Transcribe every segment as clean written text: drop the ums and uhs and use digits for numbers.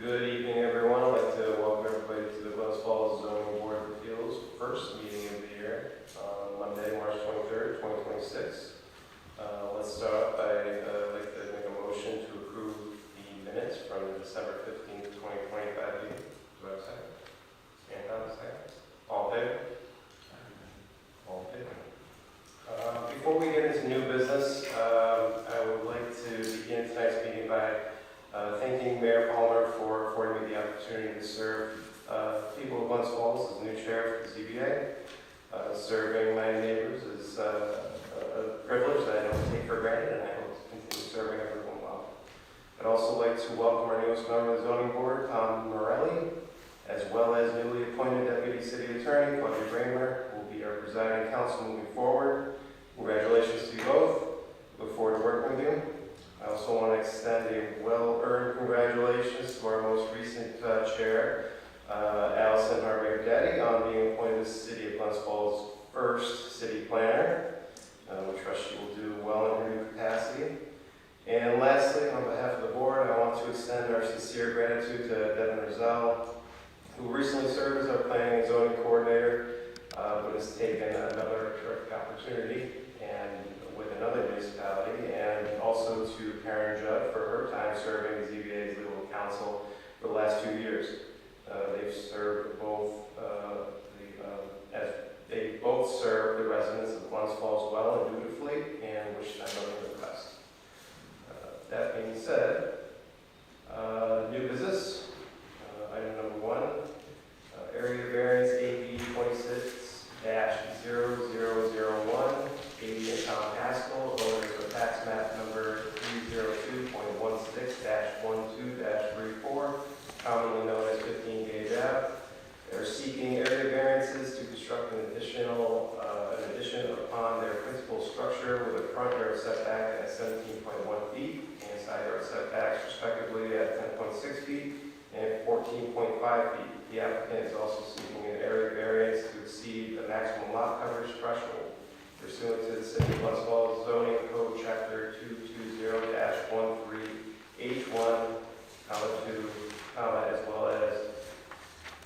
Good evening, everyone. I'd like to welcome everybody to the Glens Falls Zoning Board of Appeals first meeting of the year on Monday, March 23rd, 2026. Let's start off by I'd like to make a motion to approve the minutes from the December 15th, 2025 meeting. Do I have a second? Stand on a second. All in favor? All in favor. Before we get into new business, I would like to begin tonight's meeting by thanking Mayor Palmer for affording me the opportunity to serve people of Glens Falls as new chair for the ZBA. Serving my neighbors is a privilege that I don't take for granted, and I hope to continue serving everyone well. I'd also like to welcome our newest member of the zoning board, Tom Morelli, as well as newly appointed Deputy City Attorney, Claudia Bramer, who will be our presiding counsel moving forward. Congratulations to you both. Look forward to working with you. I also want to extend a well-earned congratulations to our most recent chair, Allison Harvey-Daddy, on being appointed as the City of Glens Falls' first city planner. We trust she will do well in her new capacity. And lastly, on behalf of the board, I want to extend our sincere gratitude to Devin Rizal, who recently served as our planning and zoning coordinator, but has taken another terrific opportunity and with another municipality, and also to Karen Judd for her time serving as ZBA's legal counsel for the last 2 years. They've served both as they both serve the residents of Glens Falls well and dutifully, and wish them nothing but the best. That being said, new business. Item number 1, area variance AB 26-0001, 80 and Tom Haskell, owners of tax map number 302.16-12-34, commonly known as 15 Gage Ave. They're seeking area variances to construct an addition upon their principal structure with a front yard setback at 17.1 feet and side yard setbacks respectively at 10.6 feet and 14.5 feet. The applicant is also seeking an area variance to exceed the maximum lot coverage threshold pursuant to the City of Glens Falls Zoning Code Chapter 220-13H1, as well as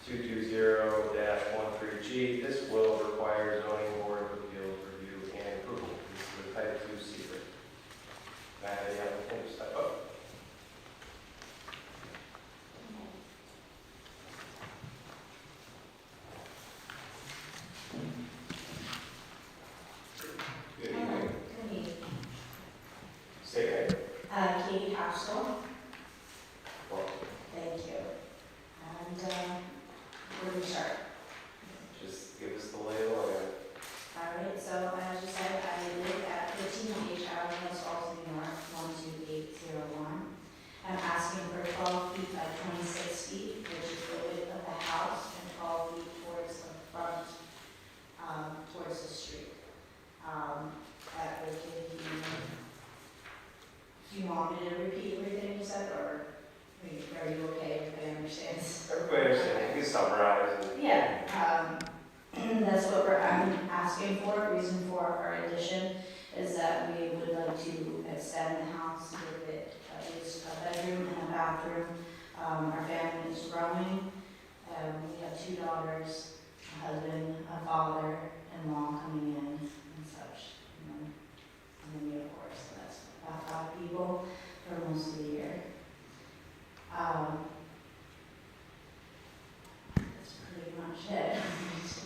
220-13G. This will require zoning board of appeals review and approval. This is the type 2 secret. May I have the applicant step up? Good evening. Good evening. Say your name. Katie Haskell. Welcome. Thank you. And where do we start? Just give us the lay of the land. All right, so as you said, I live at 15 Gage Ave, Glens Falls, New York, 12801. I'm asking for 12 feet by 26 feet, which is the width of the house, and 12 feet towards the front, towards the street. That would give you, do you want me to repeat everything you said, or are you okay? Everybody understands? Everybody understands. You can summarize. Yeah, that's what I'm asking for. Reason for our addition is that we would like to extend the house with it, at least a bedroom and a bathroom. Our family is growing. We have 2 daughters, a husband, a father-in-law coming in and such. And then me, of course, so that's about 5 people for most of the year. That's pretty much it.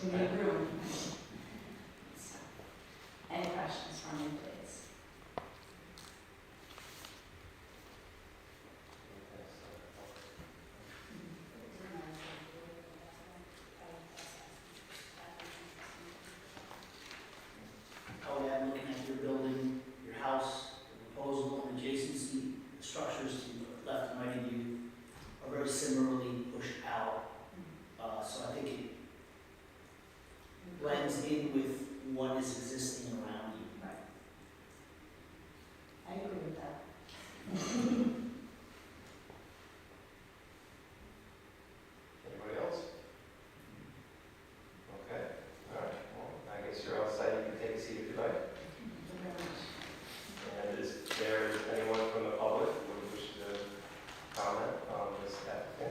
We need room. So, any questions from me, please? Oh, yeah, I'm looking at your building, your house, the proposal, and adjacency, the structures to the left and right of you are very similarly pushed out. So I think it blends in with what is existing around you. Right. I agree with that. Anybody else? Okay. All right. Well, I guess you're outside. You can take a seat if you like. Thank you very much. And is there anyone from the public who would wish to comment on this applicant?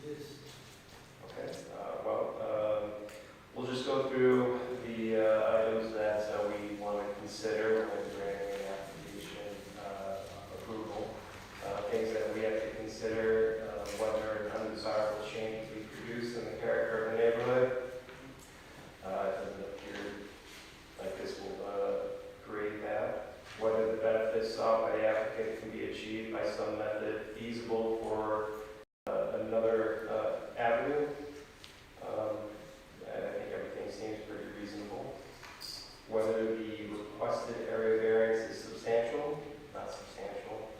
It is. Okay, we'll just go through the items that we want to consider when granting an application approval. Things that we have to consider, whether an undesirable change will be produced in the character of the neighborhood. It doesn't appear like this will create that. Whether the benefits sought by the applicant can be achieved by some method feasible for another avenue. I think everything seems pretty reasonable. Whether the requested area variance is substantial, not substantial.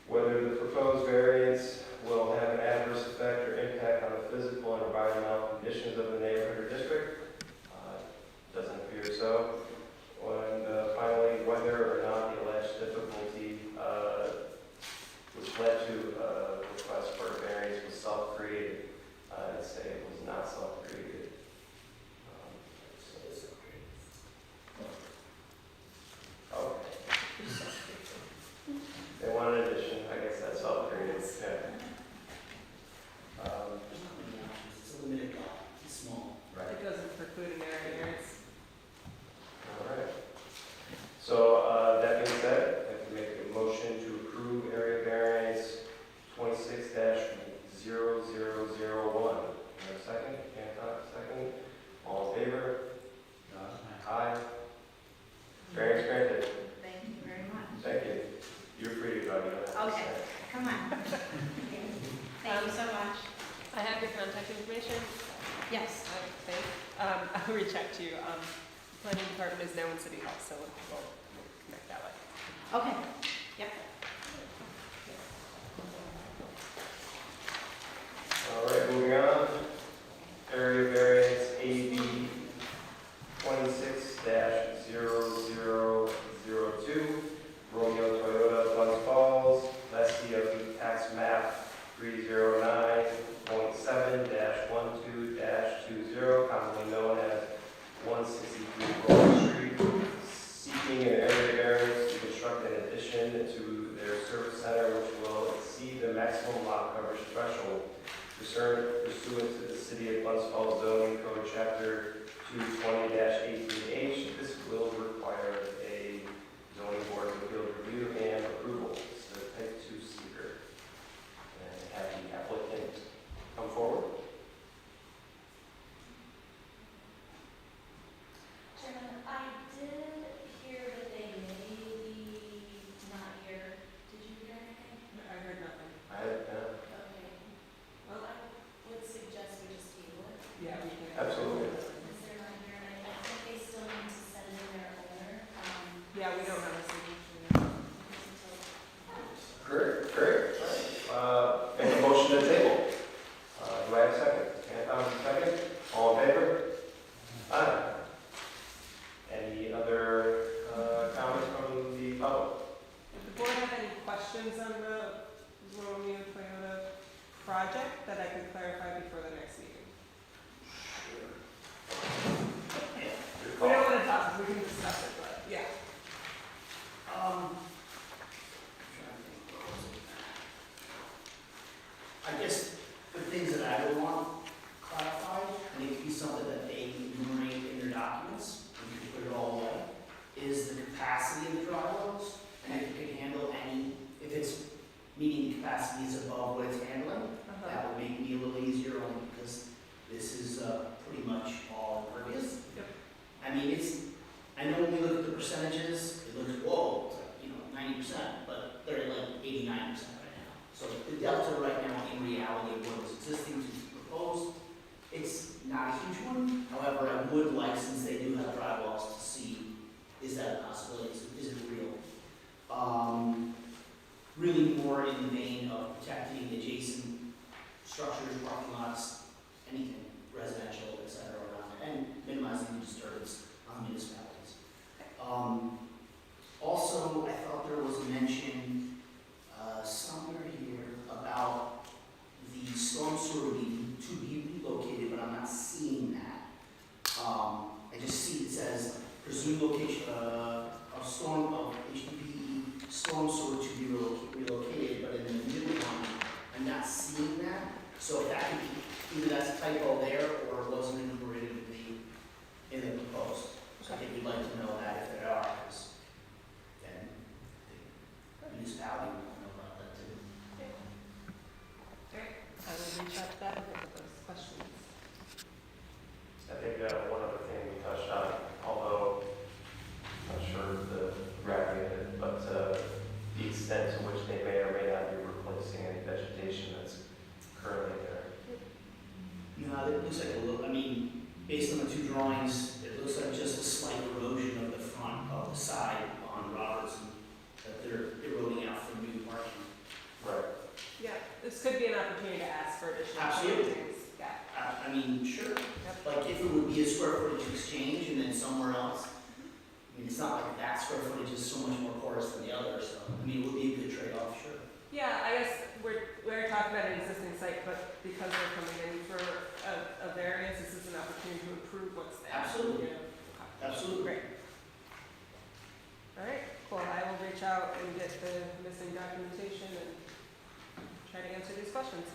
Whether the proposed variance will have an adverse effect or impact on the physical and environmental conditions of the neighborhood or district, doesn't appear so. And finally, whether or not the alleged difficulty which led to request for a variance was self-created. I'd say it was not self-created. Okay. They want an addition. I guess that's self-created. Yeah. It's a limited lot, it's small. Right. It doesn't preclude an area variance. All right. So that being said, I can make a motion to approve area variance 26-0001. Second? Second? All in favor? Aye. Variance granted. Thank you very much. Thank you. You're free to go. You don't have to Okay. say. Come on. Thank you so much. I have your contact information. Yes. I think. I'll reach out to you. Planning department is now in City Hall, so we'll connect that way. Okay. Yep. All right, moving on. Area variance AB 26-0002. Romeo Toyota, Glens Falls, lessee of the tax map 309.7-12-20, commonly known as 163 Grove Street, seeking an area variance to construct an addition to their service center which will exceed the maximum lot coverage threshold pursuant to the City of Glens Falls zoning code chapter 220-18H. This will require a zoning board of appeals review and approval. It's a type 2 seeker. And have the applicant come forward. Chairman, I did hear that they may be not here. Did you hear anything? I heard nothing. Okay. Well, I would suggest we just table it. yeah, we can. Absolutely. Since they're not here, and I think they still need to send in their owner. Yeah, we don't have a signature yet. Great. Make a motion to table. Do I have a second? Second? All in favor? Aye. Any other comments from the public? If the board have any questions on the Romeo Toyota project that I can clarify before the next meeting. We don't want to talk, we can discuss it, but yeah. I guess the things that I would want clarified, and it could be something that they enumerate in their documents, and you can put it all away, is the capacity of the dry wells, and if it can handle any, if it's meeting capacity is above what it's handling, that would make me a little easier on, because this is pretty much all impervious. Yep. I mean, I know when we look at the percentages, it looks, whoa, it's like, 90%, but they're at like 89% right now. So the delta right now in reality seeing that. So if that could be, either that's a typo there or it wasn't incorporated in the proposed. So I think we'd like to know that if there are, because then the municipality will know about that too. I will reach out to that and get those questions. I think one other thing we touched on, although I'm not sure the gravity of it, but the extent to which they may or may not be replacing any vegetation that's currently there. No, it looks like a little, I mean, based on the two drawings, it looks like just a slight erosion of the front of the side on Robertson, that they're eroding out for new parking. Right. Yeah, this could be an opportunity to ask for additional Absolutely. things. Yeah. I mean, sure, Yep. like if it would be a square footage exchange and then somewhere else, I mean, it's not like that square footage is so much more porous than the other, so, I mean, it would be a good trade-off, sure. Yeah, I guess we're talking about an existing site, but because they're coming in for a variance, this is an opportunity to improve what's there. Absolutely. You know? Absolutely. Great. All right, cool. I will reach out and get the missing documentation and try to answer these questions.